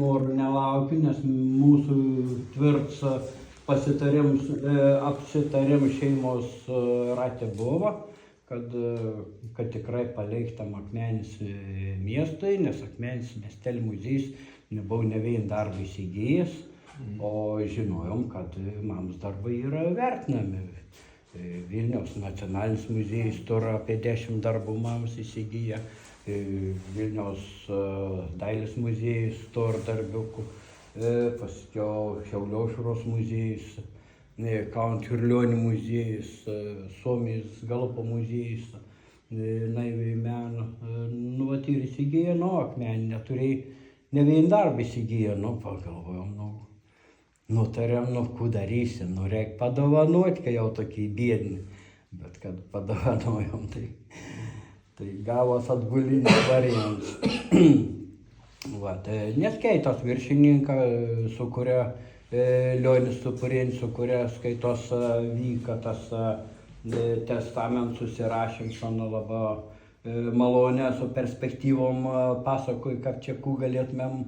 Ir nelaukiu, nes mūsų tvirts apsitarim šeimos rate buvo, kad tikrai paliktam Akmenės miestui, nes Akmenės miestelio muziejus nebuvo ne vien darbą įsigijęs, o žinojom, kad mums darbai yra vertinami. Vilniaus nacionalinis muziejus turi apie 10 darbų mums įsigiję, Vilniaus dailės muziejus turi darbiukų, paskiau Šiaulių aušros muziejus, Kauno Čiurlionio muziejus, Suomijos Galpo muziejus, Naiviojo meno. Nu, vat ir įsigiję, Akmenė neturėjo, ne vien darbą įsigiję, pagalvojom, nutarėm, ką darysim, reikia padovanoti, kai jau tokie biedni, bet kad padovanojom, tai gavos atbulinis variantas. Neskaitos viršininką, su kuria Lionis Supurinis, su kuria skaitos vyka tas testament susirašym, šona labai malonė su perspektyvom pasakoju, kaip čia kų galėtumėm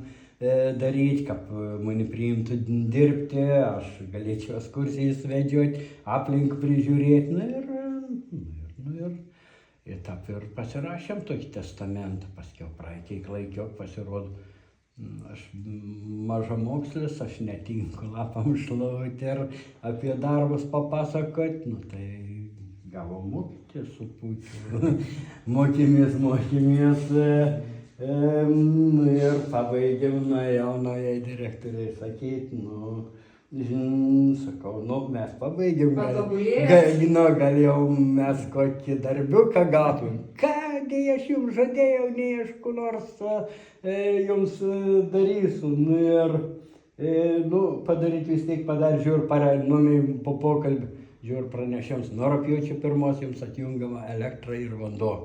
daryti, kaip mane priimtų dirbti, aš galėčiau ekskursijas vedžioti, aplink prižiūrėti, ir taip ir pasirašėm tokį testamentą, paskiau praeitį laikiau, pasirodo, aš mažamokslis, aš netinku lapam šluoti ir apie darbus papasakoti, tai gavau mokytis su pučiu, mokėmės, ir pabaigėm, jaunajai direktoriai sakyti, sakau, mes pabaigėm, gal jau mes kokį darbiuką gautum. Kągi aš jums žadėjau, nei aš kur nors jums darysiu. Ir padaryti vis tiek padarė, žiūrėjau, po pokalbį, žiūrėjau pranešiams, nuo rugpjūčio 1 jums atjungiama elektra ir vanduo.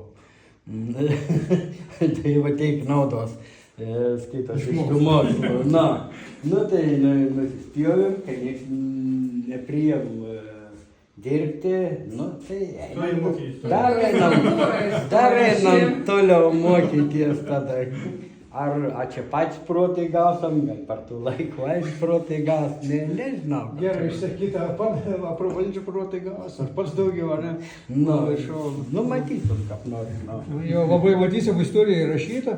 Tai va teik naudos. Skaitos iš tų mokslų. Tai nusispjovėm, kai nieks nepriėm dirbti, tai dar einam toliau mokytis tada. Ar čia patys protai gausim, gal per tų laikų aš protai gaus, nežinau. Gerai išsakyta, pravaldžių protai gaus, ar pats daugiau, ar ne? Matysim, kaip nori. Jo, labai matysim, istorija įrašyta.